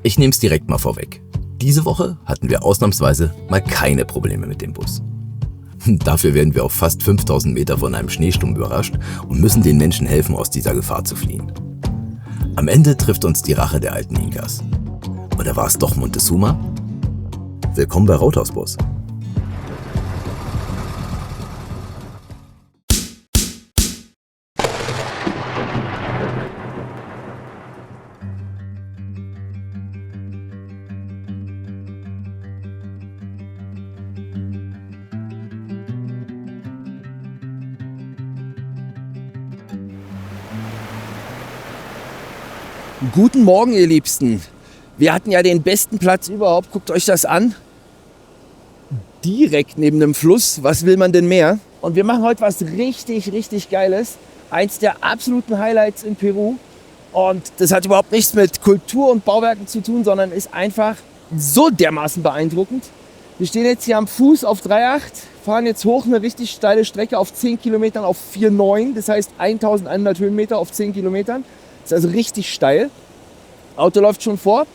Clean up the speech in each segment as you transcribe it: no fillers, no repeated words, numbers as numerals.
Ich nehme es direkt mal vorweg. Diese Woche hatten wir ausnahmsweise mal keine Probleme mit dem Bus. Dafür werden wir auf fast 5000 Meter von einem Schneesturm überrascht und müssen den Menschen helfen, aus dieser Gefahr zu fliehen. Am Ende trifft uns die Rache der alten Inkas. Oder war es doch Montezuma? Willkommen bei Rothausbus. Guten Morgen, ihr Liebsten. Wir hatten ja den besten Platz überhaupt. Guckt euch das an. Direkt neben dem Fluss. Was will man denn mehr? Und wir machen heute was richtig, richtig Geiles. Eins der absoluten Highlights in Peru. Und das hat überhaupt nichts mit Kultur und Bauwerken zu tun, sondern ist einfach so dermaßen beeindruckend. Wir stehen jetzt hier am Fuß auf 3,8, fahren jetzt hoch eine richtig steile Strecke auf 10 Kilometern auf 4,9. Das heißt 1100 Höhenmeter auf 10 Kilometern. Ist also richtig steil. Auto läuft schon vor.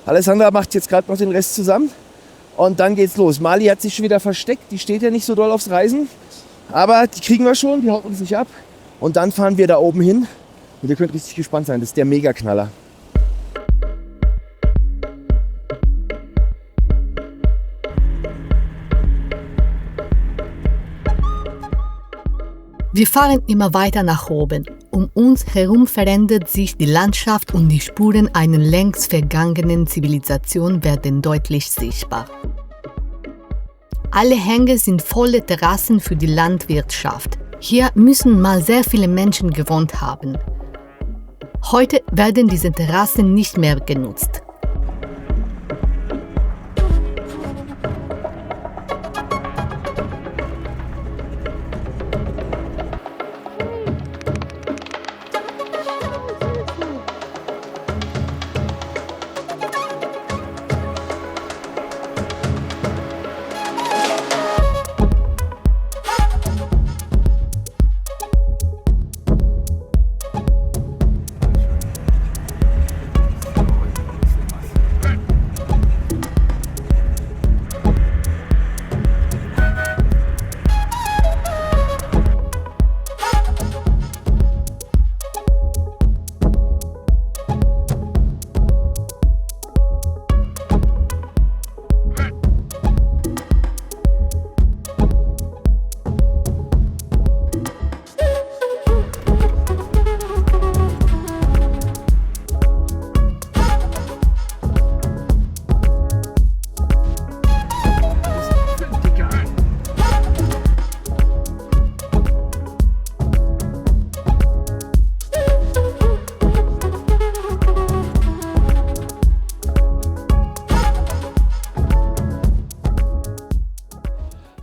Alessandra macht jetzt gerade noch den Rest zusammen. Und dann geht's los. Mali hat sich schon wieder versteckt. Die steht ja nicht so doll aufs Reisen. Aber die kriegen wir schon. Die haut uns nicht ab. Und dann fahren wir da oben hin. Und ihr könnt richtig gespannt sein. Das ist der Megaknaller. Wir fahren immer weiter nach oben. Um uns herum verändert sich die Landschaft und die Spuren einer längst vergangenen Zivilisation werden deutlich sichtbar. Alle Hänge sind volle Terrassen für die Landwirtschaft. Hier müssen mal sehr viele Menschen gewohnt haben. Heute werden diese Terrassen nicht mehr genutzt.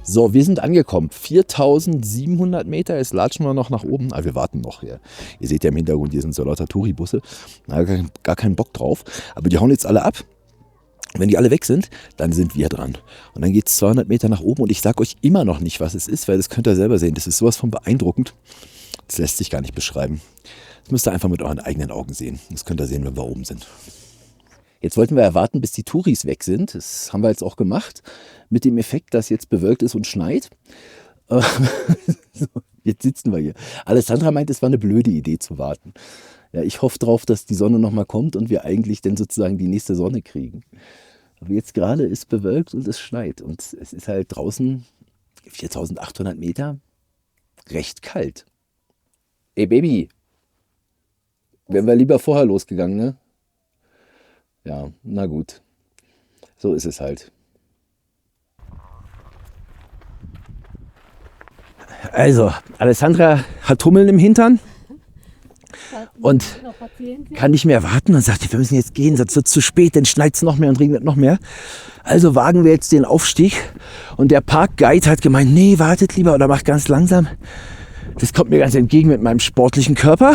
So, wir sind angekommen. 4700 Meter. Jetzt latschen wir noch nach oben. Aber wir warten noch hier. Ihr seht ja im Hintergrund, hier sind so lauter Touribusse. Da gar keinen Bock drauf. Aber die hauen jetzt alle ab. Wenn die alle weg sind, dann sind wir dran. Und dann geht es 200 Meter nach oben. Und ich sage euch immer noch nicht, was es ist, weil das könnt ihr selber sehen. Das ist sowas von beeindruckend. Das lässt sich gar nicht beschreiben. Das müsst ihr einfach mit euren eigenen Augen sehen. Das könnt ihr sehen, wenn wir oben sind. Jetzt wollten wir erwarten, bis die Touris weg sind. Das haben wir jetzt auch gemacht. Mit dem Effekt, dass jetzt bewölkt ist und schneit. So, jetzt sitzen wir hier. Alessandra meint, es war eine blöde Idee zu warten. Ja, ich hoffe drauf, dass die Sonne nochmal kommt und wir eigentlich dann sozusagen die nächste Sonne kriegen. Aber jetzt gerade ist bewölkt und es schneit. Und es ist halt draußen 4800 Meter recht kalt. Ey Baby, wären wir lieber vorher losgegangen, ne? Ja, na gut. So ist es halt. Also, Alessandra hat Hummeln im Hintern und kann nicht mehr warten und sagt, wir müssen jetzt gehen, sonst wird es zu spät, dann schneit es noch mehr und regnet noch mehr. Also wagen wir jetzt den Aufstieg und der Parkguide hat gemeint, nee, wartet lieber oder macht ganz langsam. Das kommt mir ganz entgegen mit meinem sportlichen Körper,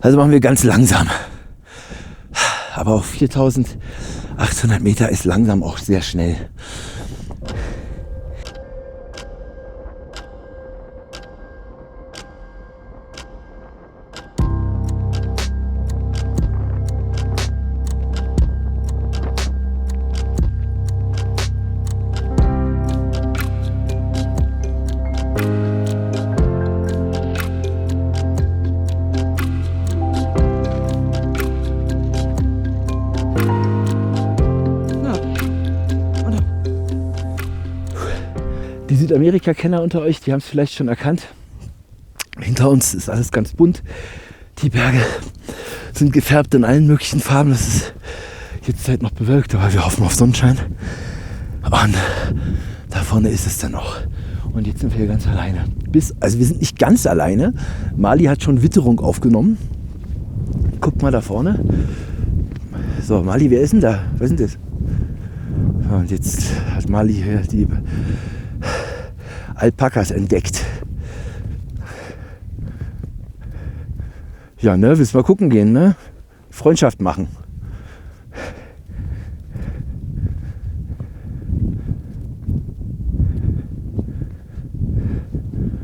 also machen wir ganz langsam. Aber auf 4800 Meter ist langsam auch sehr schnell. Südamerika-Kenner unter euch, die haben es vielleicht schon erkannt. Hinter uns ist alles ganz bunt. Die Berge sind gefärbt in allen möglichen Farben. Das ist jetzt halt noch bewölkt, aber wir hoffen auf Sonnenschein. Und da vorne ist es dann auch. Und jetzt sind wir hier ganz alleine. Also wir sind nicht ganz alleine. Mali hat schon Witterung aufgenommen. Guckt mal da vorne. So, Mali, wer ist denn da? Was ist denn das? Und jetzt hat Mali hier die Alpakas entdeckt. Ja, ne, willst mal gucken gehen, ne? Freundschaft machen.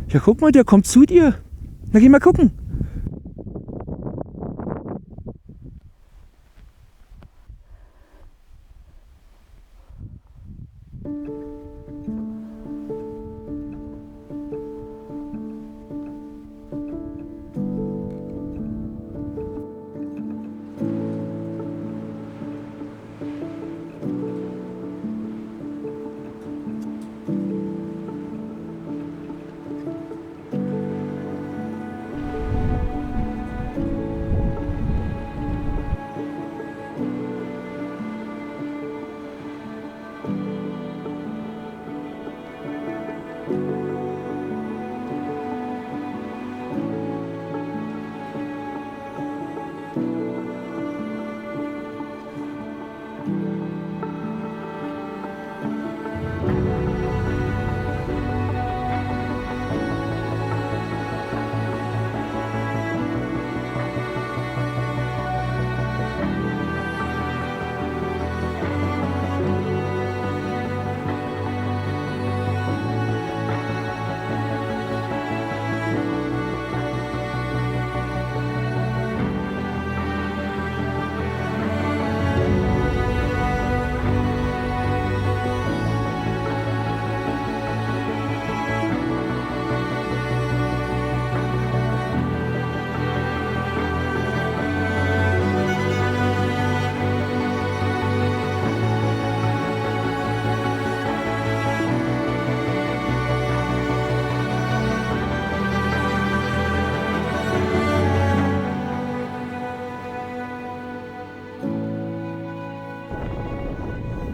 Ja, guck mal, der kommt zu dir. Na, geh mal gucken.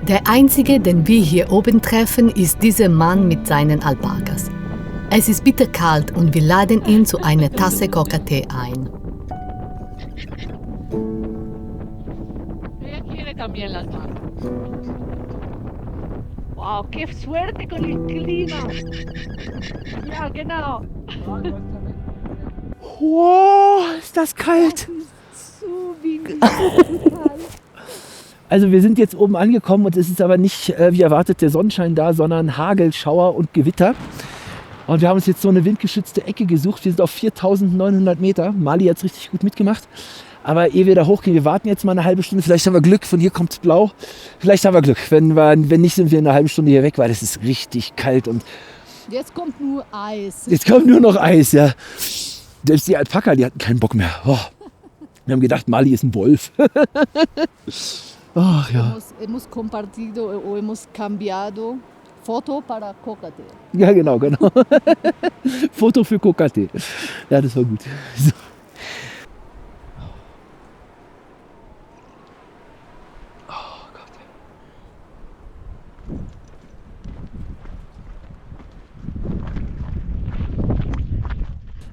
Der einzige, den wir hier oben treffen, ist dieser Mann mit seinen Alpakas. Es ist bitterkalt und wir laden ihn zu einer Tasse Coca-Tee ein. Wow, qué suerte con el clima. Ja, genau. Wow, ist das kalt. So windig. Also wir sind jetzt oben angekommen und es ist aber nicht wie erwartet der Sonnenschein da, sondern Hagel, Schauer und Gewitter. Und wir haben uns jetzt so eine windgeschützte Ecke gesucht. Wir sind auf 4.900 Meter. Mali hat es richtig gut mitgemacht. Aber ehe wir da hochgehen, wir warten jetzt mal eine halbe Stunde. Vielleicht haben wir Glück, von hier kommt es blau. Vielleicht haben wir Glück. Wenn nicht, sind wir in einer halben Stunde hier weg, weil es ist richtig kalt. Und Jetzt kommt nur Eis. jetzt kommt nur noch Eis, ja. Selbst die Alpaka, die hatten keinen Bock mehr. Oh. Wir haben gedacht, Mali ist ein Wolf. Ach ja. Hemos compartido o hemos cambiado Foto para Coca-Tee. Ja, genau. Foto für Coca-Tee. Ja, das war gut. So. Oh Gott.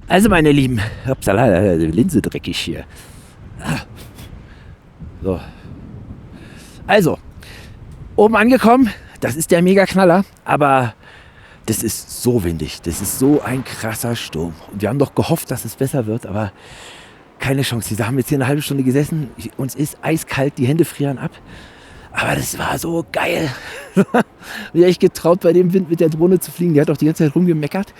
Also meine Lieben, upsala, Linse dreckig hier. So. Also, oben angekommen, das ist der Mega-Knaller, aber das ist so windig, das ist so ein krasser Sturm. Und wir haben doch gehofft, dass es besser wird, aber keine Chance. Wir haben jetzt hier eine halbe Stunde gesessen, uns ist eiskalt, die Hände frieren ab. Aber das war so geil. Ich habe echt getraut, bei dem Wind mit der Drohne zu fliegen. Die hat auch die ganze Zeit rumgemeckert.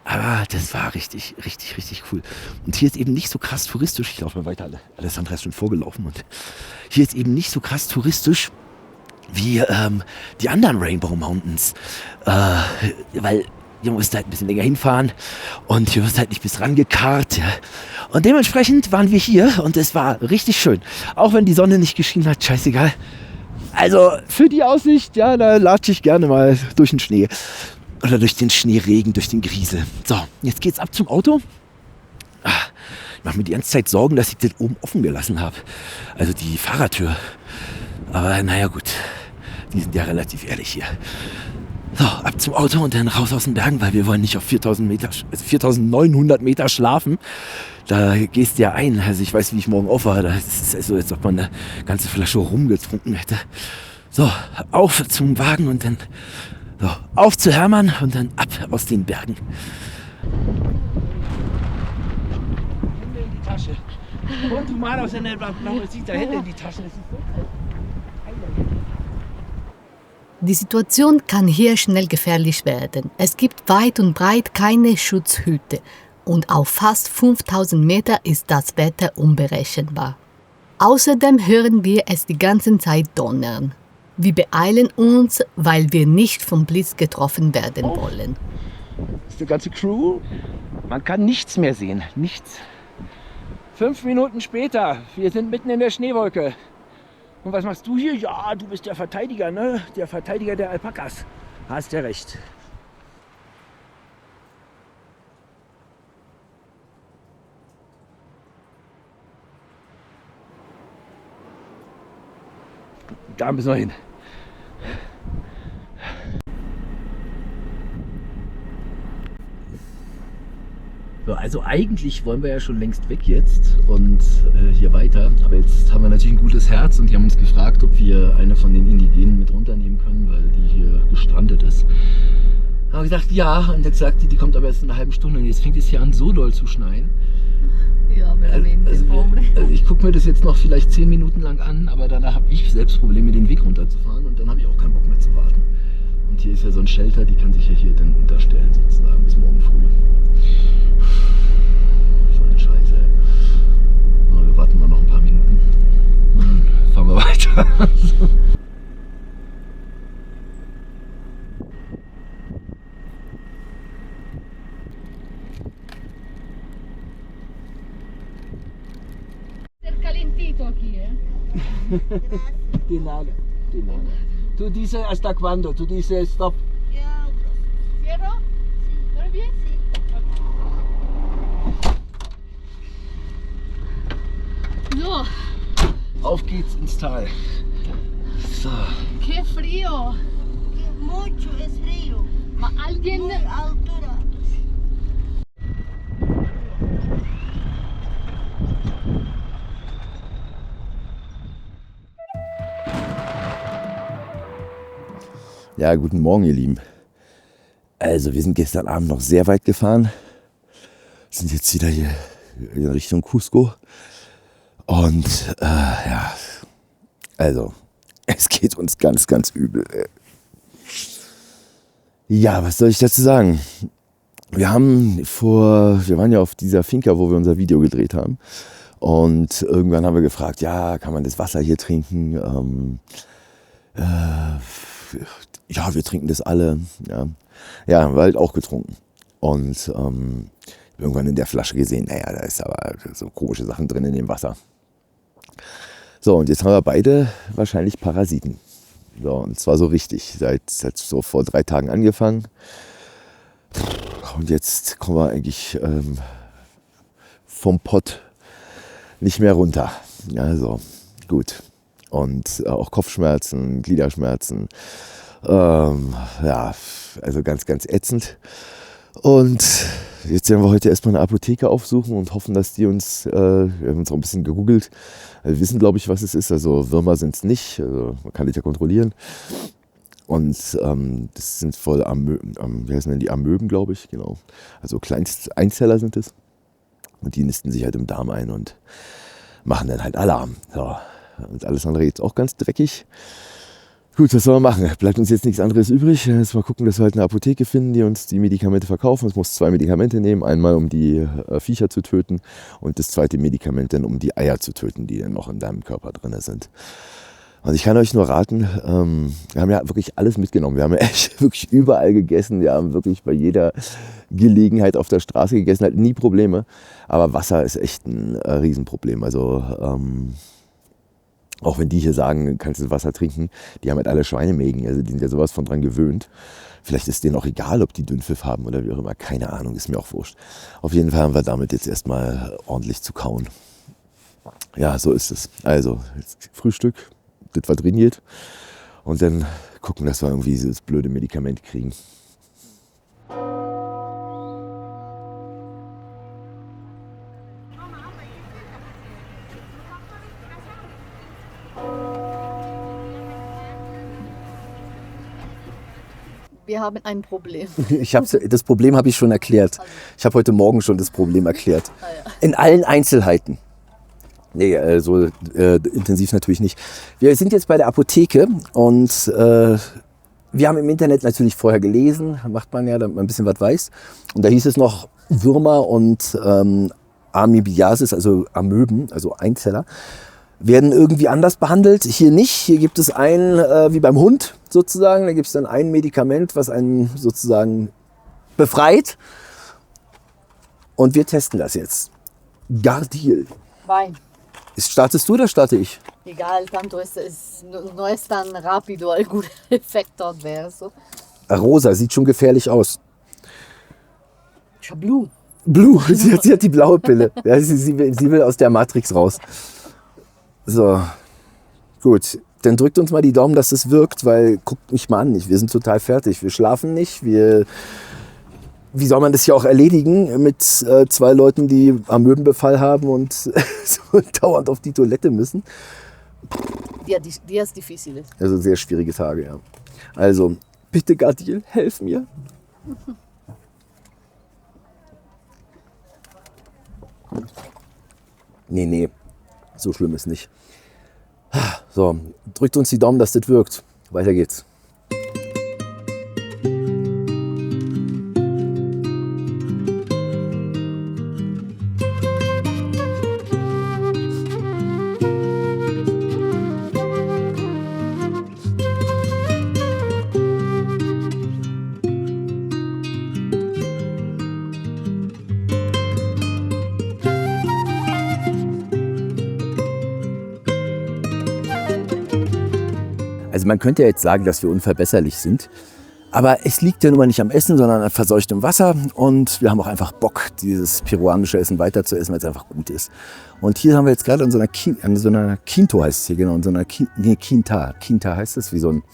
Aber das war richtig, richtig, richtig cool. Und hier ist eben nicht so krass touristisch. Ich laufe mal weiter. Alessandra ist schon vorgelaufen. Und hier ist eben nicht so krass touristisch wie die anderen Rainbow Mountains. Weil hier musst du halt ein bisschen länger hinfahren. Und hier wirst du halt nicht bis rangekarrt. Ja. Und dementsprechend waren wir hier. Und es war richtig schön. Auch wenn die Sonne nicht geschienen hat, scheißegal. Also für die Aussicht, ja, da latsche ich gerne mal durch den Schnee. oder durch den Schneeregen, durch den Griesel. So, jetzt geht's ab zum Auto. Ich mache mir die ganze Zeit Sorgen, dass ich das oben offen gelassen habe. Also die Fahrertür. Aber naja gut, die sind ja relativ ehrlich hier. So, ab zum Auto und dann raus aus den Bergen, weil wir wollen nicht auf 4.900 Meter schlafen. Da gehst du ja ein. Also ich weiß, wie ich morgen aufwache. Das ist so, als ob man eine ganze Flasche rumgetrunken hätte. So, auf zum Wagen und dann so, auf zu Hermann und dann ab aus den Bergen. Hände in die Tasche. Und du mal aus der Hände in die Tasche. Die Situation kann hier schnell gefährlich werden. Es gibt weit und breit keine Schutzhütte und auf fast 5000 Meter ist das Wetter unberechenbar. Außerdem hören wir es die ganze Zeit donnern. Wir beeilen uns, weil wir nicht vom Blitz getroffen werden wollen. Das ist die ganze Crew. Man kann nichts mehr sehen. Nichts. 5 Minuten später. Wir sind mitten in der Schneewolke. Und was machst du hier? Ja, du bist der Verteidiger, ne? Der Verteidiger der Alpakas. Hast ja recht. Da müssen wir hin. So, also eigentlich wollen wir ja schon längst weg jetzt und hier weiter. Aber jetzt haben wir natürlich ein gutes Herz und die haben uns gefragt, ob wir eine von den Indigenen mit runternehmen können, weil die hier gestrandet ist. Da haben wir gesagt, ja. Und jetzt sagt die kommt aber erst in einer halben Stunde. Und jetzt fängt es hier an, so doll zu schneien. Ja, also ich gucke mir das jetzt noch vielleicht 10 Minuten lang an, aber danach habe ich selbst Probleme, den Weg runterzufahren und dann habe ich auch keinen Bock mehr zu warten. Und hier ist ja so ein Shelter, die kann sich ja hier dann unterstellen sozusagen bis morgen früh. So eine Scheiße. So, wir warten mal noch ein paar Minuten. Dann fahren wir weiter. Calentito aquí, De nada, de nada. Tú dices hasta cuándo, tú dices stop. ¿Cierro? ¿Todo bien? So. Auf geht's ins Tal. So. ¡Qué frío! Mucho es frío. Ma alguien... Muy altura. Ja, guten Morgen, ihr Lieben. Also, wir sind gestern Abend noch sehr weit gefahren. Sind jetzt wieder hier in Richtung Cusco. Und ja, also, es geht uns ganz, ganz übel. Ja, was soll ich dazu sagen? Wir waren ja auf dieser Finca, wo wir unser Video gedreht haben. Und irgendwann haben wir gefragt, ja, kann man das Wasser hier trinken? Ja, wir trinken das alle. Ja, haben wir halt auch getrunken. Und irgendwann in der Flasche gesehen, naja, da ist aber so komische Sachen drin in dem Wasser. So, und jetzt haben wir beide wahrscheinlich Parasiten. So, und zwar so richtig. Seit so vor 3 Tagen angefangen. Und jetzt kommen wir eigentlich vom Pott nicht mehr runter. Also, gut. Und auch Kopfschmerzen, Gliederschmerzen. Ja, also ganz, ganz ätzend. Und jetzt werden wir heute erstmal eine Apotheke aufsuchen und hoffen, dass die uns, wir haben uns auch ein bisschen gegoogelt, wir wissen, glaube ich, was es ist. Also Würmer sind es nicht, also man kann das ja kontrollieren. Und das sind voll wie heißen denn die Amöben, glaube ich, genau. Also Einzeller sind es. Und die nisten sich halt im Darm ein und machen dann halt Alarm. So. Und alles andere jetzt auch ganz dreckig. Gut, was soll man machen? Bleibt uns jetzt nichts anderes übrig. Jetzt mal gucken, dass wir halt eine Apotheke finden, die uns die Medikamente verkaufen. Es muss 2 Medikamente nehmen. Einmal, um die Viecher zu töten und das zweite Medikament dann, um die Eier zu töten, die dann noch in deinem Körper drin sind. Und ich kann euch nur raten, wir haben ja wirklich alles mitgenommen. Wir haben ja echt wirklich überall gegessen. Wir haben wirklich bei jeder Gelegenheit auf der Straße gegessen, halt nie Probleme. Aber Wasser ist echt ein Riesenproblem. Also Auch wenn die hier sagen, kannst du Wasser trinken, die haben halt alle Schweinemägen, also die sind ja sowas von dran gewöhnt. Vielleicht ist denen auch egal, ob die Dünnpfiff haben oder wie auch immer, keine Ahnung, ist mir auch wurscht. Auf jeden Fall haben wir damit jetzt erstmal ordentlich zu kauen. Ja, so ist es. Also, jetzt Frühstück, das was drin geht und dann gucken, dass wir irgendwie dieses blöde Medikament kriegen. Wir haben ein Problem. Das Problem habe ich schon erklärt. Ich habe heute Morgen schon das Problem erklärt. In allen Einzelheiten. Nee, so intensiv natürlich nicht. Wir sind jetzt bei der Apotheke und wir haben im Internet natürlich vorher gelesen, macht man ja, damit man ein bisschen was weiß. Und da hieß es noch Würmer und Amoebiasis, also Amöben, also Einzeller, werden irgendwie anders behandelt. Hier nicht. Hier gibt es wie beim Hund sozusagen, da gibt es dann ein Medikament, was einen sozusagen befreit. Und wir testen das jetzt. Gardiel. Vai. Startest du oder starte ich? Egal, tanto no es tan rápido algún efecto adverso. Rosa, sieht schon gefährlich aus. Blue. Blue, sie hat die blaue Pille. Ja, sie will aus der Matrix raus. So, gut. Dann drückt uns mal die Daumen, dass es wirkt, weil guckt mich mal an, wir sind total fertig. Wir schlafen nicht. Wie soll man das hier auch erledigen mit 2 Leuten, die Amöbenbefall haben und so dauernd auf die Toilette müssen? Días difíciles. Also sehr schwierige Tage, ja. Also, bitte Gardiel, helf mir. Nee, so schlimm ist nicht. So, drückt uns die Daumen, dass das wirkt. Weiter geht's. Also man könnte ja jetzt sagen, dass wir unverbesserlich sind, aber es liegt ja nun mal nicht am Essen, sondern an verseuchtem Wasser und wir haben auch einfach Bock, dieses peruanische Essen weiter zu essen, weil es einfach gut ist. Und hier haben wir jetzt gerade an so einer Quinto heißt es hier, genau, an so einer Quinta heißt es, wie so ein,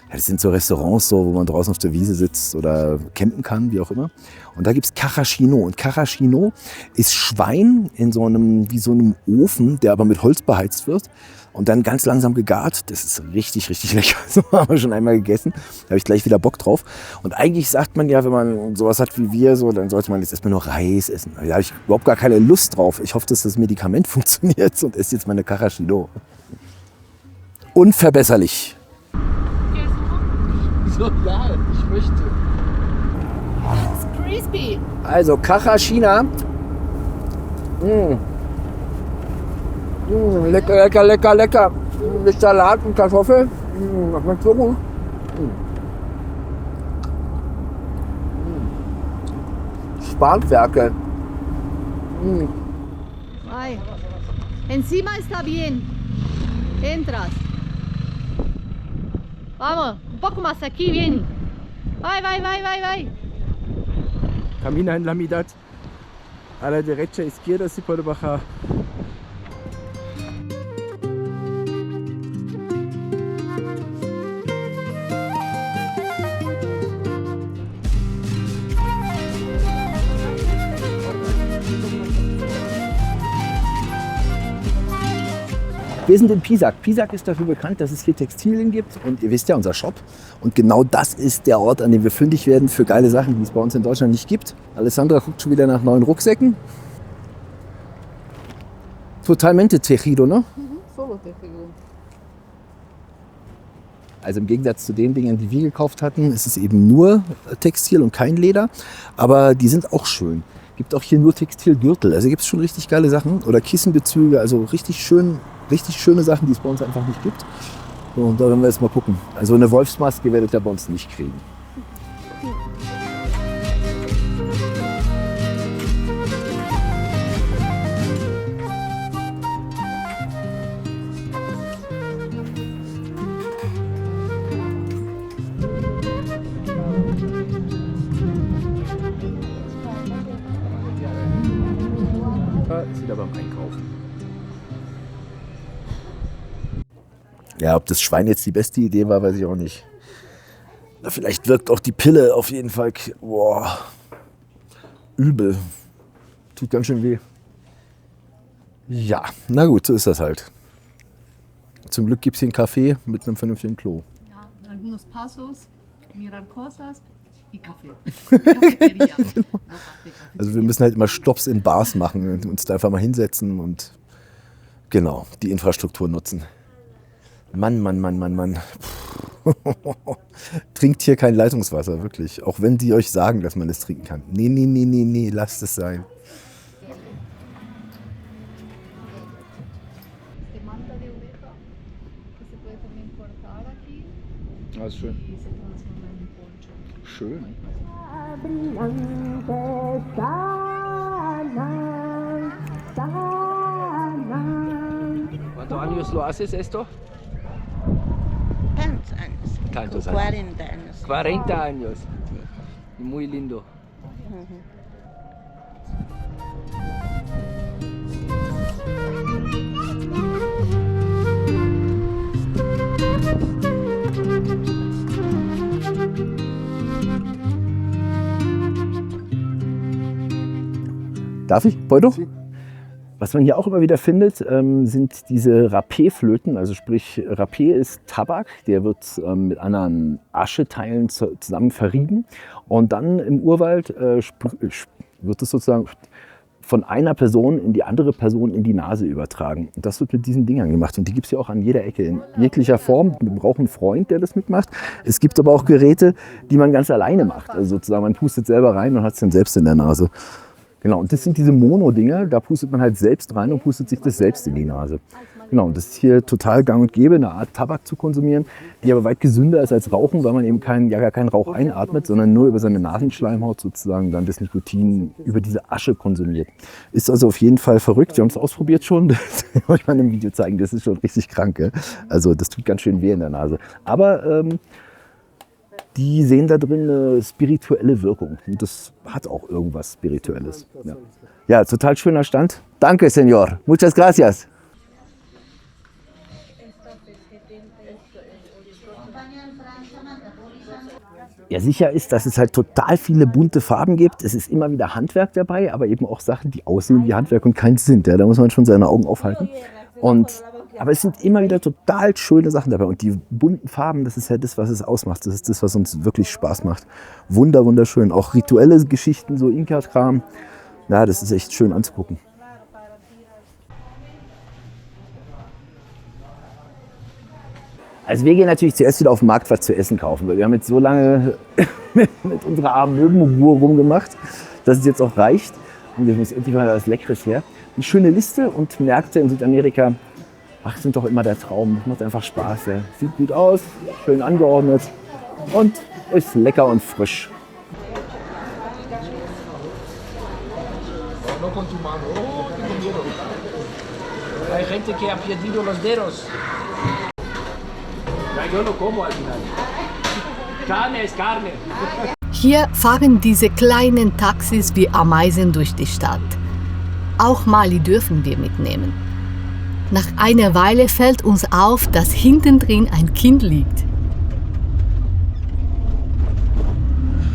ja, das sind so Restaurants, so, wo man draußen auf der Wiese sitzt oder campen kann, wie auch immer. Und da gibt es Carrachino. Und Carrachino ist Schwein in so einem Ofen, der aber mit Holz beheizt wird. Und dann ganz langsam gegart. Das ist richtig, richtig lecker. So haben wir schon einmal gegessen. Da habe ich gleich wieder Bock drauf. Und eigentlich sagt man ja, wenn man sowas hat wie wir, so, dann sollte man jetzt erstmal nur Reis essen. Da habe ich überhaupt gar keine Lust drauf. Ich hoffe, dass das Medikament funktioniert und esse jetzt meine Carrachino. Unverbesserlich. So, ja, ich möchte. It's crispy. Also Carrachina. Lecker, lecker, lecker, lecker. Mit Salat und Kartoffel. Das schmeckt so gut. Spanferkel. Ay. Encima está bien. Entras. Vamos, un poco más aquí, bien. Vai. Camina en la mitad. A la derecha, izquierda, si puede bajar. Wir sind in Pisac. Pisac ist dafür bekannt, dass es hier Textilien gibt. Und ihr wisst ja, unser Shop. Und genau das ist der Ort, an dem wir fündig werden für geile Sachen, die es bei uns in Deutschland nicht gibt. Alessandra guckt schon wieder nach neuen Rucksäcken. Totalmente tejido, ne? Solo tejido. Also im Gegensatz zu den Dingen, die wir gekauft hatten, ist es eben nur Textil und kein Leder. Aber die sind auch schön. Gibt auch hier nur Textilgürtel. Also gibt es schon richtig geile Sachen. Oder Kissenbezüge, also richtig schöne Sachen, die es bei uns einfach nicht gibt. So, und da werden wir jetzt mal gucken. Also eine Wolfsmaske werdet ihr bei uns nicht kriegen. Ja, ob das Schwein jetzt die beste Idee war, weiß ich auch nicht. Na, vielleicht wirkt auch die Pille auf jeden Fall. Boah, übel. Tut ganz schön weh. Ja, na gut, so ist das halt. Zum Glück gibt es hier einen Café mit einem vernünftigen Klo. Ja, algunos pasos, mirar cosas y café. Cafetería. Also wir müssen halt immer Stopps in Bars machen und uns da einfach mal hinsetzen und genau, die Infrastruktur nutzen. Mann. Trinkt hier kein Leitungswasser, wirklich. Auch wenn die euch sagen, dass man es trinken kann. Nee, lasst es sein. Das ist schön. Schön. ¿Cuántos años lo haces esto? Tantos años. Tantos Con años. 40 años. 40 años. Muy lindo. Darf ich, Beudo? Was man hier auch immer wieder findet, sind diese Rapé-Flöten. Also sprich, Rapé ist Tabak, der wird mit anderen Ascheteilen zusammen verrieben. Und dann im Urwald wird es sozusagen von einer Person in die andere Person in die Nase übertragen. Und das wird mit diesen Dingern gemacht. Und die gibt es ja auch an jeder Ecke, in jeglicher Form. Man braucht einen Freund, der das mitmacht. Es gibt aber auch Geräte, die man ganz alleine macht. Also sozusagen, man pustet selber rein und hat es dann selbst in der Nase. Genau, und das sind diese Mono-Dinger, da pustet man halt selbst rein und pustet sich das selbst in die Nase. Genau, und das ist hier total gang und gäbe, eine Art Tabak zu konsumieren, die aber weit gesünder ist als Rauchen, weil man eben gar keinen Rauch einatmet, sondern nur über seine Nasenschleimhaut sozusagen dann das Nikotin über diese Asche konsumiert. Ist also auf jeden Fall verrückt, wir haben es ausprobiert schon, das will ich euch mal in einem Video zeigen, das ist schon richtig krank. Gell? Also das tut ganz schön weh in der Nase. Aber die sehen da drin eine spirituelle Wirkung. Und das hat auch irgendwas Spirituelles. Ja, total schöner Stand. Danke, Señor. Muchas gracias. Ja, sicher ist, dass es halt total viele bunte Farben gibt. Es ist immer wieder Handwerk dabei, aber eben auch Sachen, die aussehen wie Handwerk und keins sind. Ja, da muss man schon seine Augen aufhalten. Aber es sind immer wieder total schöne Sachen dabei. Und die bunten Farben, das ist ja das, was es ausmacht. Das ist das, was uns wirklich Spaß macht. Wunderschön. Auch rituelle Geschichten, so Inka-Kram. Ja, das ist echt schön anzugucken. Also wir gehen natürlich zuerst wieder auf den Markt was zu essen kaufen. Weil wir haben jetzt so lange mit unserer armen Möwenruhe rumgemacht, dass es jetzt auch reicht. Und wir müssen endlich mal was Leckeres her. Eine schöne Liste und Märkte in Südamerika. Ach, sind doch immer der Traum. Macht einfach Spaß. Ja. Sieht gut aus, schön angeordnet und ist lecker und frisch. Hier fahren diese kleinen Taxis wie Ameisen durch die Stadt. Auch Mali dürfen wir mitnehmen. Nach einer Weile fällt uns auf, dass hinten drin ein Kind liegt.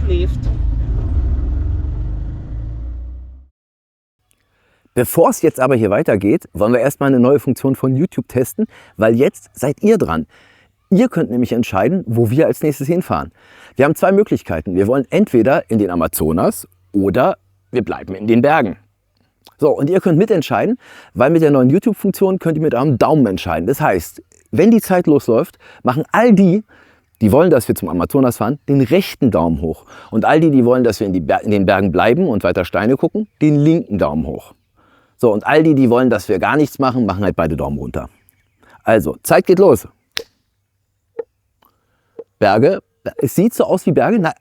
Schläft. Bevor es jetzt aber hier weitergeht, wollen wir erstmal eine neue Funktion von YouTube testen, weil jetzt seid ihr dran. Ihr könnt nämlich entscheiden, wo wir als nächstes hinfahren. Wir haben zwei Möglichkeiten. Wir wollen entweder in den Amazonas oder wir bleiben in den Bergen. So, und ihr könnt mitentscheiden, weil mit der neuen YouTube-Funktion könnt ihr mit eurem Daumen entscheiden. Das heißt, wenn die Zeit losläuft, machen all die wollen, dass wir zum Amazonas fahren, den rechten Daumen hoch. Und all die wollen, dass wir in den Bergen bleiben und weiter Steine gucken, den linken Daumen hoch. So, und all die wollen, dass wir gar nichts machen, machen halt beide Daumen runter. Also, Zeit geht los. Berge, es sieht so aus wie Berge. Na,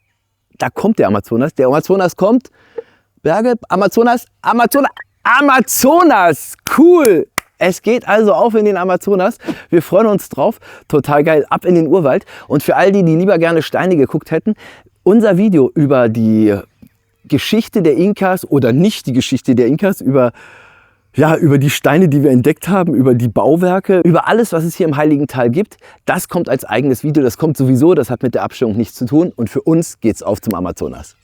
da kommt der Amazonas. Der Amazonas kommt. Berge, Amazonas, Amazonas, cool. Es geht also auf in den Amazonas. Wir freuen uns drauf. Total geil. Ab in den Urwald. Und für all die lieber gerne Steine geguckt hätten, unser Video über die Geschichte der Inkas oder nicht die Geschichte der Inkas, über ja, über die Steine, die wir entdeckt haben, über die Bauwerke, über alles, was es hier im Heiligen Tal gibt. Das kommt als eigenes Video, das kommt sowieso, das hat mit der Abstimmung nichts zu tun. Und für uns geht's auf zum Amazonas.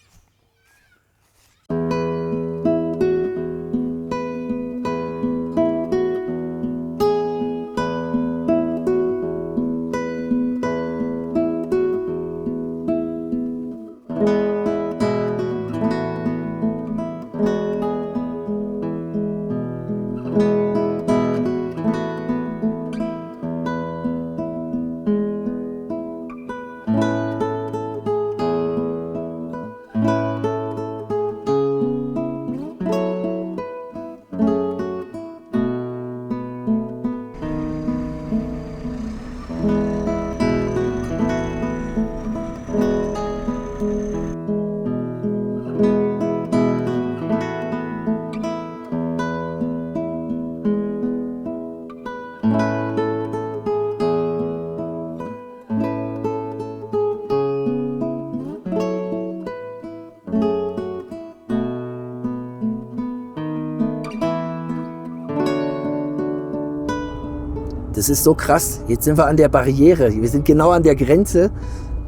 Das ist so krass. Jetzt sind wir an der Barriere. Wir sind genau an der Grenze.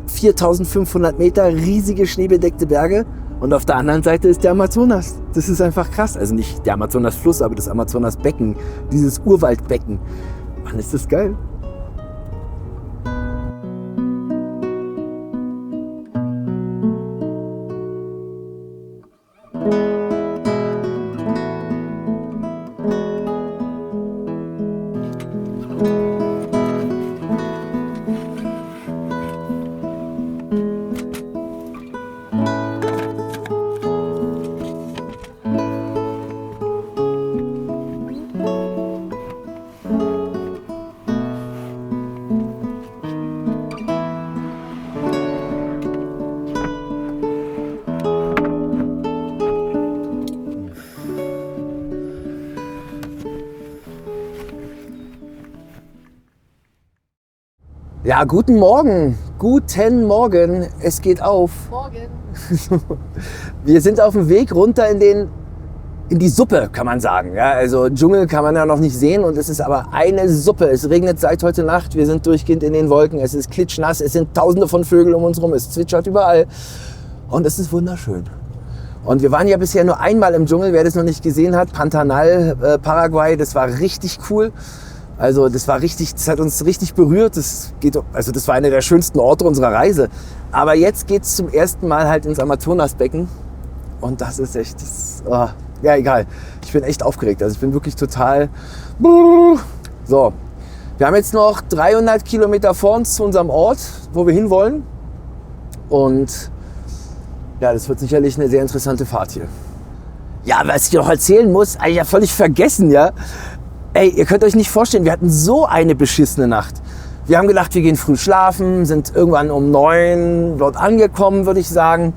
4500 Meter, riesige schneebedeckte Berge. Und auf der anderen Seite ist der Amazonas. Das ist einfach krass. Also nicht der Amazonasfluss, aber das Amazonasbecken. Dieses Urwaldbecken. Mann, ist das geil. Ja, guten Morgen. Guten Morgen. Es geht auf. Morgen. Wir sind auf dem Weg runter in die Suppe, kann man sagen. Ja, also Dschungel kann man ja noch nicht sehen und es ist aber eine Suppe. Es regnet seit heute Nacht. Wir sind durchgehend in den Wolken. Es ist klitschnass. Es sind tausende von Vögeln um uns rum. Es zwitschert überall. Und es ist wunderschön. Und wir waren ja bisher nur einmal im Dschungel. Wer das noch nicht gesehen hat, Pantanal, Paraguay, das war richtig cool. Also das hat uns richtig berührt. Das war einer der schönsten Orte unserer Reise. Aber jetzt geht es zum ersten Mal halt ins Amazonasbecken. Und das ist echt, ja egal. Ich bin echt aufgeregt. Also ich bin wirklich total... So, wir haben jetzt noch 300 Kilometer vor uns zu unserem Ort, wo wir hinwollen. Und ja, das wird sicherlich eine sehr interessante Fahrt hier. Ja, was ich noch erzählen muss, eigentlich ja völlig vergessen, ja. Ey, ihr könnt euch nicht vorstellen, wir hatten so eine beschissene Nacht. Wir haben gedacht, wir gehen früh schlafen, sind irgendwann um 9 dort angekommen, würde ich sagen.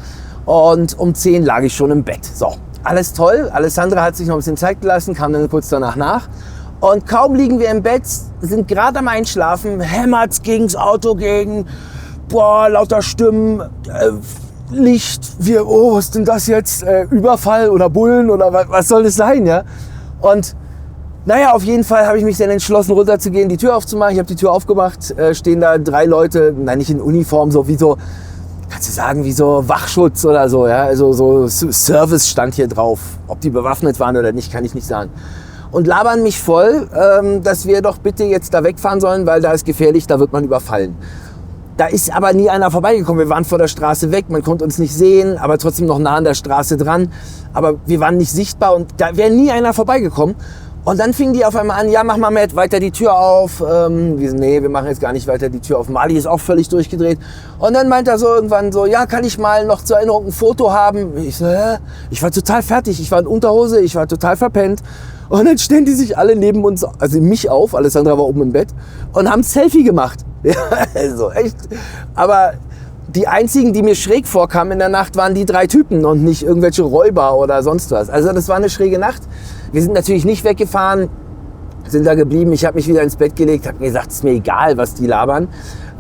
Und um 10 lag ich schon im Bett. So, alles toll. Alessandra hat sich noch ein bisschen Zeit gelassen, kam dann kurz danach nach. Und kaum liegen wir im Bett, sind gerade am Einschlafen, hämmert's gegens Auto gegen, lauter Stimmen, Licht, was ist denn das jetzt? Überfall oder Bullen oder was soll das sein, ja? Und naja, auf jeden Fall habe ich mich dann entschlossen, runterzugehen, die Tür aufzumachen. Ich habe die Tür aufgemacht, stehen da 3 Leute, nein, nicht in Uniform, kannst du sagen, wie so Wachschutz oder so. Ja? Also so Service stand hier drauf. Ob die bewaffnet waren oder nicht, kann ich nicht sagen. Und labern mich voll, dass wir doch bitte jetzt da wegfahren sollen, weil da ist gefährlich, da wird man überfallen. Da ist aber nie einer vorbeigekommen. Wir waren vor der Straße weg, man konnte uns nicht sehen, aber trotzdem noch nah an der Straße dran. Aber wir waren nicht sichtbar und da wäre nie einer vorbeigekommen. Und dann fingen die auf einmal an, ja, mach mal mit, weiter die Tür auf. Nee, wir machen jetzt gar nicht weiter die Tür auf. Mali ist auch völlig durchgedreht. Und dann meint er so irgendwann so, ja, kann ich mal noch zur Erinnerung ein Foto haben? Ich so, hä? Ich war total fertig, ich war in Unterhose, ich war total verpennt. Und dann stellen die sich alle neben uns, also mich auf, Alessandra war oben im Bett, und haben ein Selfie gemacht. Ja, also echt. Aber die einzigen, die mir schräg vorkamen in der Nacht, waren die 3 Typen und nicht irgendwelche Räuber oder sonst was. Also das war eine schräge Nacht. Wir sind natürlich nicht weggefahren, sind da geblieben. Ich habe mich wieder ins Bett gelegt, habe mir gesagt, es ist mir egal, was die labern.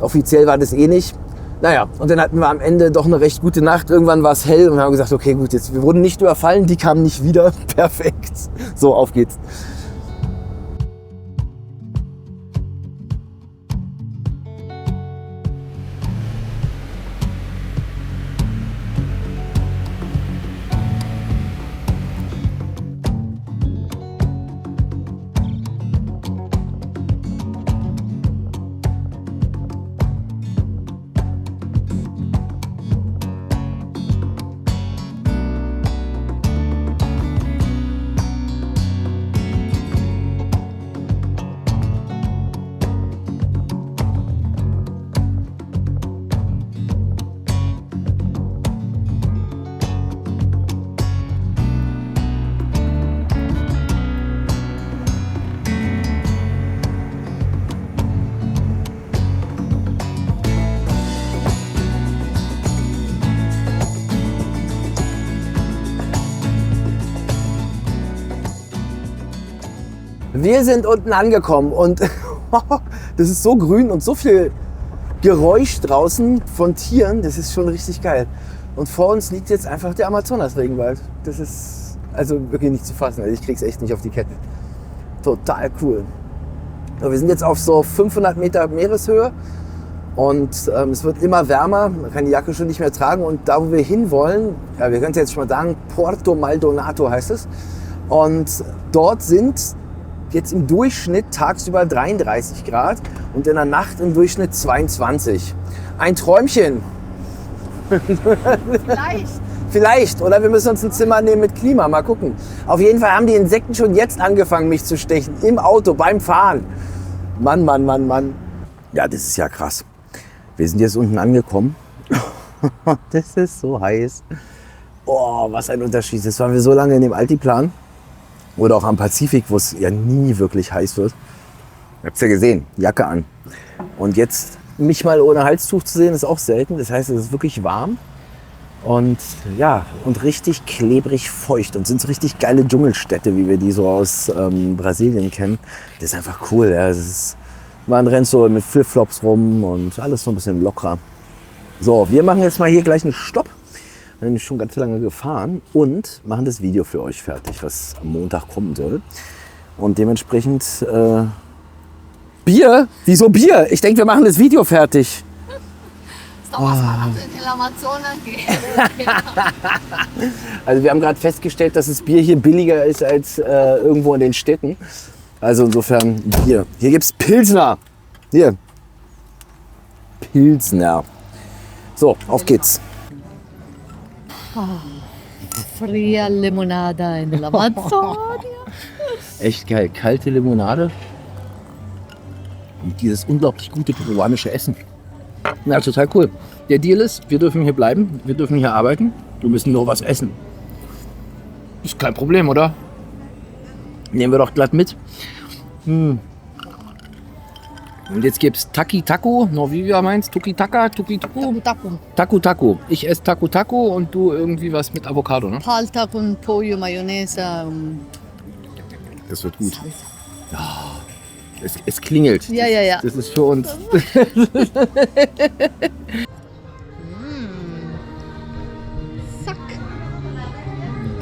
Offiziell war das eh nicht. Naja, und dann hatten wir am Ende doch eine recht gute Nacht. Irgendwann war es hell und wir haben gesagt, okay, gut, jetzt, wir wurden nicht überfallen, die kamen nicht wieder. Perfekt. So, auf geht's. Wir sind unten angekommen und das ist so grün und so viel Geräusch draußen von Tieren, das ist schon richtig geil. Und vor uns liegt jetzt einfach der Amazonas-Regenwald. Das ist also wirklich nicht zu fassen. Also ich krieg's echt nicht auf die Kette. Total cool. So, wir sind jetzt auf so 500 Meter Meereshöhe und es wird immer wärmer. Man kann die Jacke schon nicht mehr tragen und da, wo wir hinwollen, ja, wir können es jetzt schon mal sagen, Puerto Maldonado heißt es. Und dort sind jetzt im Durchschnitt tagsüber 33 Grad und in der Nacht im Durchschnitt 22. Ein Träumchen. Vielleicht. Oder wir müssen uns ein Zimmer nehmen mit Klima. Mal gucken. Auf jeden Fall haben die Insekten schon jetzt angefangen, mich zu stechen. Im Auto, beim Fahren. Mann. Ja, das ist ja krass. Wir sind jetzt unten angekommen. Das ist so heiß. Oh, was ein Unterschied. Jetzt waren wir so lange in dem Altiplan. Oder auch am Pazifik, wo es ja nie wirklich heiß wird. Ihr habt es ja gesehen, Jacke an. Und jetzt mich mal ohne Halstuch zu sehen, ist auch selten. Das heißt, es ist wirklich warm. Und ja, und richtig klebrig feucht. Und sind so richtig geile Dschungelstädte, wie wir die so aus Brasilien kennen. Das ist einfach cool. Ja. Man rennt so mit Flipflops rum und alles so ein bisschen lockerer. So, wir machen jetzt mal hier gleich einen Stopp. Wir sind schon ganz lange gefahren und machen das Video für euch fertig, was am Montag kommen soll. Und dementsprechend Bier? Wieso Bier? Ich denke, wir machen das Video fertig. Also wir haben gerade festgestellt, dass das Bier hier billiger ist als irgendwo in den Städten. Also insofern Bier. Hier gibt es Pilsner. Hier. Pilsner. So, auf geht's. Fria Limonada in der Amazonia. Echt geil. Kalte Limonade. Und dieses unglaublich gute peruanische Essen. Ja, total cool. Der Deal ist, wir dürfen hier bleiben, wir dürfen hier arbeiten, wir müssen nur was essen. Ist kein Problem, oder? Nehmen wir doch glatt mit. Und jetzt gibt's Taki Taco, no, wie wir meinst, Tuki Taka, Tuki Tuku? Taku Taku. Ich esse Taku Taku und du irgendwie was mit Avocado, ne? Palta con pollo, Mayonnaise. Das wird gut. Ja, es klingelt. Ja. Das ist für uns. Sac.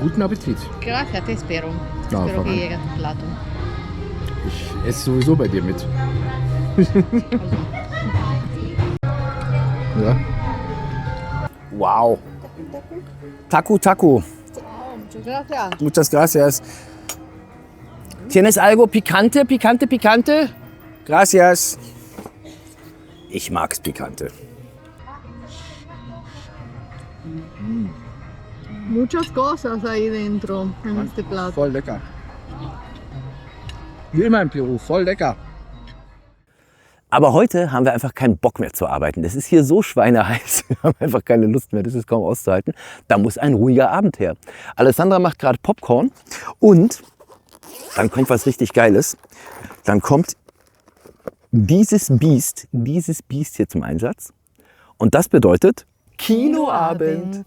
Guten Appetit. Grazie a te, spero. No, Spero che voran. llega a tu plato. Ich esse sowieso bei dir mit. Ja. Wow. Taku Taku. Grazie. Muchas gracias. ¿Tienes algo picante? Picante? Gracias. Ich mag's Pikante. Muchas cosas ahí dentro, en este plato. Voll lecker. Wie immer in Peru, voll lecker. Aber heute haben wir einfach keinen Bock mehr zu arbeiten. Es ist hier so schweineheiß, wir haben einfach keine Lust mehr, das ist kaum auszuhalten. Da muss ein ruhiger Abend her. Alessandra macht gerade Popcorn und dann kommt was richtig Geiles. Dann kommt dieses Biest hier zum Einsatz. Und das bedeutet Kinoabend.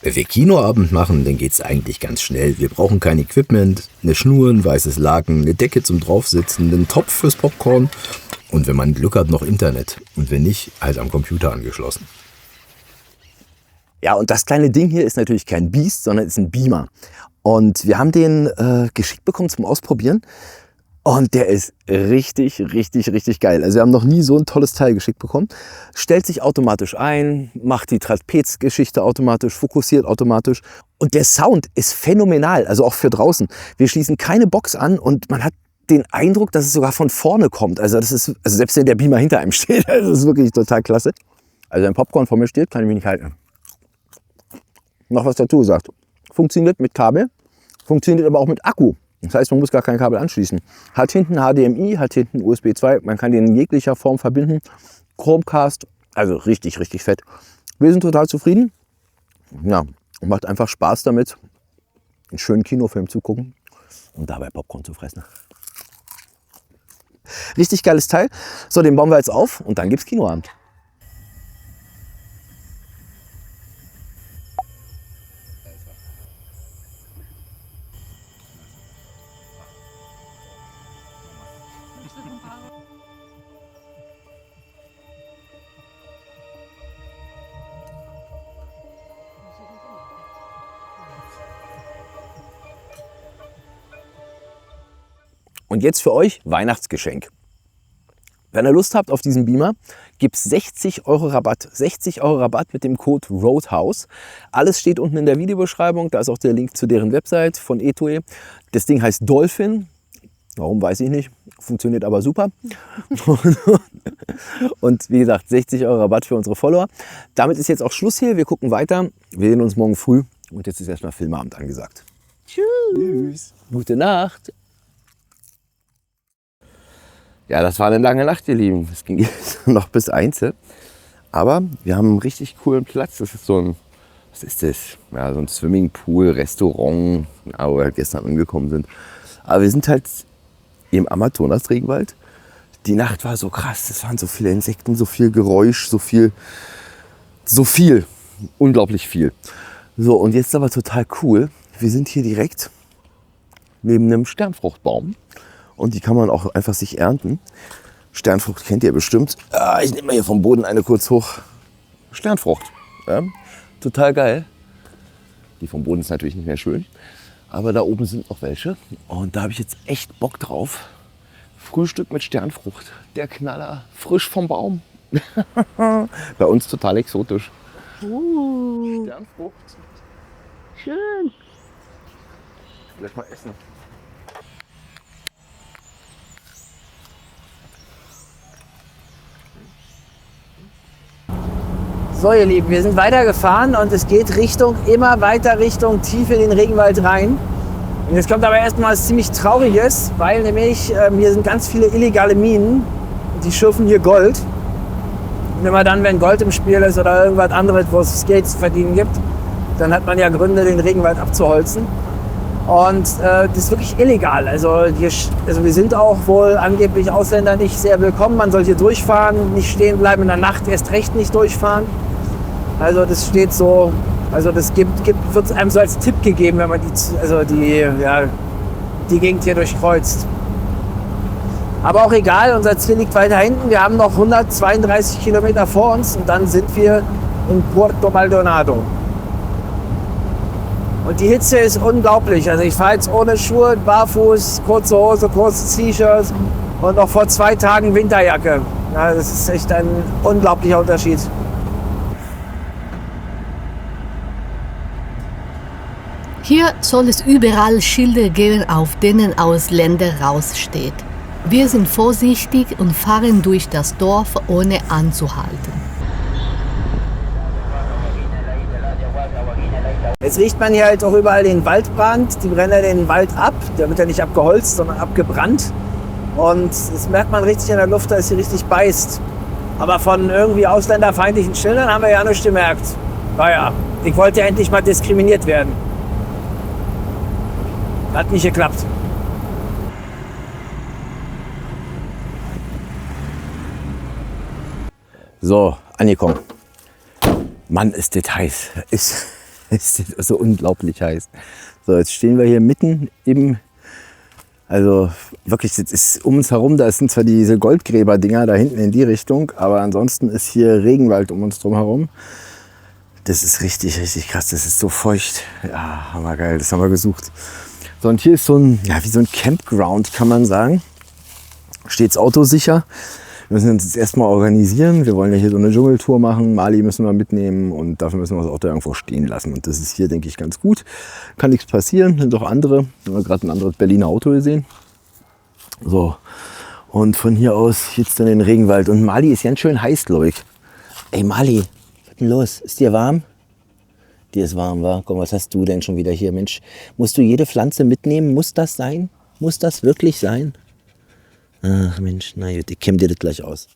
Wenn wir Kinoabend machen, dann geht's eigentlich ganz schnell. Wir brauchen kein Equipment, eine Schnur, ein weißes Laken, eine Decke zum Draufsitzen, einen Topf fürs Popcorn und wenn man Glück hat, noch Internet. Und wenn nicht, halt am Computer angeschlossen. Ja, und das kleine Ding hier ist natürlich kein Beast, sondern ist ein Beamer. Und wir haben den geschickt bekommen zum Ausprobieren. Und der ist richtig, richtig, richtig geil. Also wir haben noch nie so ein tolles Teil geschickt bekommen. Stellt sich automatisch ein, macht die Trapezgeschichte automatisch, fokussiert automatisch. Und der Sound ist phänomenal, also auch für draußen. Wir schließen keine Box an und man hat den Eindruck, dass es sogar von vorne kommt. Also das ist, also selbst wenn der Beamer hinter einem steht, das ist wirklich total klasse. Also ein Popcorn vor mir steht, kann ich mich nicht halten. Noch was dazu gesagt. Funktioniert mit Kabel, funktioniert aber auch mit Akku. Das heißt, man muss gar kein Kabel anschließen. Hat hinten HDMI, hat hinten USB 2. Man kann den in jeglicher Form verbinden. Chromecast, also richtig, richtig fett. Wir sind total zufrieden. Ja, und macht einfach Spaß damit, einen schönen Kinofilm zu gucken und dabei Popcorn zu fressen. Richtig geiles Teil. So, den bauen wir jetzt auf und dann gibt's Kinoabend. Und jetzt für euch Weihnachtsgeschenk. Wenn ihr Lust habt auf diesen Beamer, gibt es 60 € Rabatt. 60 € Rabatt mit dem Code ROADHOUSE. Alles steht unten in der Videobeschreibung. Da ist auch der Link zu deren Website von Etoe. Das Ding heißt Dolphin. Warum, weiß ich nicht. Funktioniert aber super. Und wie gesagt, 60 € Rabatt für unsere Follower. Damit ist jetzt auch Schluss hier. Wir gucken weiter. Wir sehen uns morgen früh. Und jetzt ist erstmal Filmabend angesagt. Tschüss. Gute Nacht. Ja, das war eine lange Nacht, ihr Lieben. Es ging jetzt noch bis 1. Aber wir haben einen richtig coolen Platz. Das ist so ein, was ist das? Ja, so ein Swimmingpool, Restaurant, wo wir halt gestern angekommen sind. Aber wir sind halt im Amazonas-Regenwald. Die Nacht war so krass. Es waren so viele Insekten, so viel Geräusch, so viel. Unglaublich viel. So, und jetzt aber total cool. Wir sind hier direkt neben einem Sternfruchtbaum. Und die kann man auch einfach sich ernten. Sternfrucht kennt ihr bestimmt. Ich nehme mal hier vom Boden eine kurz hoch. Sternfrucht. Ja, total geil. Die vom Boden ist natürlich nicht mehr schön. Aber da oben sind noch welche. Und da habe ich jetzt echt Bock drauf. Frühstück mit Sternfrucht. Der Knaller. Frisch vom Baum. Bei uns total exotisch. Sternfrucht. Schön. Gleich mal essen. So ihr Lieben, wir sind weitergefahren und es geht immer weiter Richtung tief in den Regenwald rein. Und jetzt kommt aber erstmal was ziemlich Trauriges, weil nämlich hier sind ganz viele illegale Minen, die schürfen hier Gold. Und immer dann, wenn Gold im Spiel ist oder irgendwas anderes, wo es Geld zu verdienen gibt, dann hat man ja Gründe, den Regenwald abzuholzen. Und das ist wirklich illegal. Also wir sind auch wohl angeblich Ausländer nicht sehr willkommen. Man soll hier durchfahren, nicht stehen bleiben, in der Nacht erst recht nicht durchfahren. Also das steht so, also das wird einem so als Tipp gegeben, wenn man die Gegend hier durchkreuzt. Aber auch egal, unser Ziel liegt weiter hinten. Wir haben noch 132 Kilometer vor uns und dann sind wir in Puerto Maldonado. Und die Hitze ist unglaublich. Also ich fahre jetzt ohne Schuhe, barfuß, kurze Hose, kurzes T-Shirt und noch vor 2 Tagen Winterjacke. Ja, das ist echt ein unglaublicher Unterschied. Hier soll es überall Schilder geben, auf denen Ausländer raussteht. Wir sind vorsichtig und fahren durch das Dorf, ohne anzuhalten. Jetzt riecht man hier halt auch überall den Waldbrand. Die brennen den Wald ab. Der wird ja nicht abgeholzt, sondern abgebrannt. Und das merkt man richtig in der Luft, dass sie richtig beißt. Aber von irgendwie ausländerfeindlichen Schildern haben wir ja nichts gemerkt. Naja, ich wollte ja endlich mal diskriminiert werden. Hat nicht geklappt. So, angekommen. Mann, ist das heiß. Ist das so unglaublich heiß. So, jetzt stehen wir hier mitten im, also wirklich, das ist um uns herum, da sind zwar diese Goldgräber-Dinger da hinten in die Richtung, aber ansonsten ist hier Regenwald um uns drum herum. Das ist richtig, richtig krass. Das ist so feucht. Ja, hammergeil. Das haben wir gesucht. So, und hier ist so ein, ja, wie so ein Campground, kann man sagen. Steht's autosicher. Wir müssen uns jetzt erstmal organisieren. Wir wollen ja hier so eine Dschungeltour machen. Mali müssen wir mitnehmen und dafür müssen wir das Auto irgendwo stehen lassen. Und das ist hier, denke ich, ganz gut. Kann nichts passieren. Sind doch andere. Wir haben gerade ein anderes Berliner Auto gesehen. So. Und von hier aus jetzt in den Regenwald. Und Mali ist ganz schön heiß, glaube ich. Ey, Mali, was ist denn los? Ist dir warm? Dir ist warm, wa? Komm, was hast du denn schon wieder hier? Mensch, musst du jede Pflanze mitnehmen? Muss das sein? Muss das wirklich sein? Ach Mensch, na gut, ich kämme dir das gleich aus.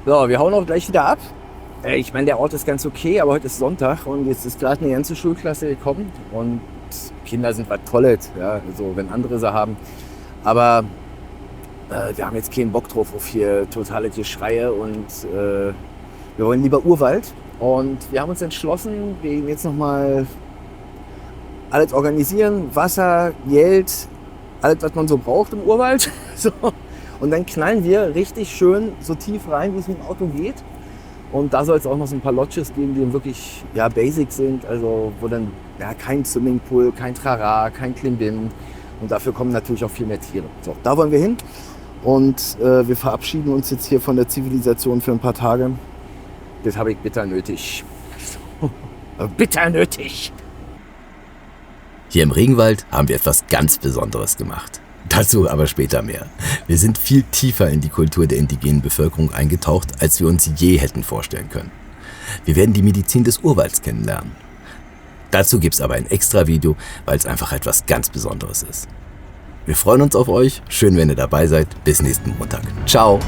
So, wir hauen auch gleich wieder ab. Ich meine, der Ort ist ganz okay, aber heute ist Sonntag und jetzt ist gerade eine ganze Schulklasse gekommen. Und Kinder sind was Tolles, ja, so, wenn andere sie haben. Aber wir haben jetzt keinen Bock drauf auf hier totale Geschreie und wir wollen lieber Urwald. Und wir haben uns entschlossen, wir gehen jetzt nochmal alles organisieren, Wasser, Geld, alles, was man so braucht im Urwald. So. Und dann knallen wir richtig schön so tief rein, wie es mit dem Auto geht. Und da soll es auch noch so ein paar Lodges geben, die wirklich ja, basic sind. Also wo dann ja, kein Swimmingpool, kein Trara, kein Klimbim. Und dafür kommen natürlich auch viel mehr Tiere. So, da wollen wir hin. Und wir verabschieden uns jetzt hier von der Zivilisation für ein paar Tage. Das habe ich bitter nötig. Bitter nötig. Hier im Regenwald haben wir etwas ganz Besonderes gemacht. Dazu aber später mehr. Wir sind viel tiefer in die Kultur der indigenen Bevölkerung eingetaucht, als wir uns je hätten vorstellen können. Wir werden die Medizin des Urwalds kennenlernen. Dazu gibt's aber ein extra Video, weil es einfach etwas ganz Besonderes ist. Wir freuen uns auf euch. Schön, wenn ihr dabei seid. Bis nächsten Montag. Ciao.